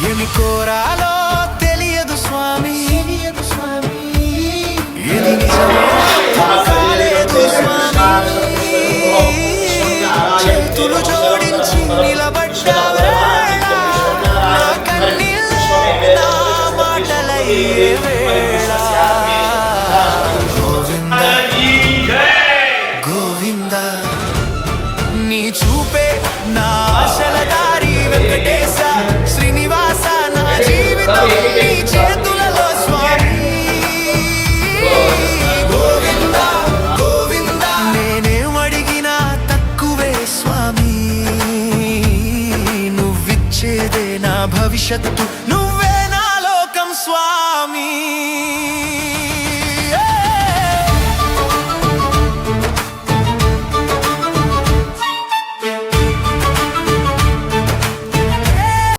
ఏమి కోరాలో తెలియదు స్వామి, ఇది నిజమో కాలేదు స్వామి. చేతులు జోడించి నిలబడ్డా వేళ, నా కన్నీళ్ళే నా మాటలయ్యే వేళ. గోవింద గోవింద నీ చూపే నా ఆశల దారి, వెంకటేశ శ్రీనివాస నా జీవితం నీ చేతులలో స్వామి. గోవింద గోవింద నేనేమడిగినా తక్కువే స్వామి, నువ్విచ్చేదే నా భవిష్యత్తు, నువ్వే నా లోకం స్వామి.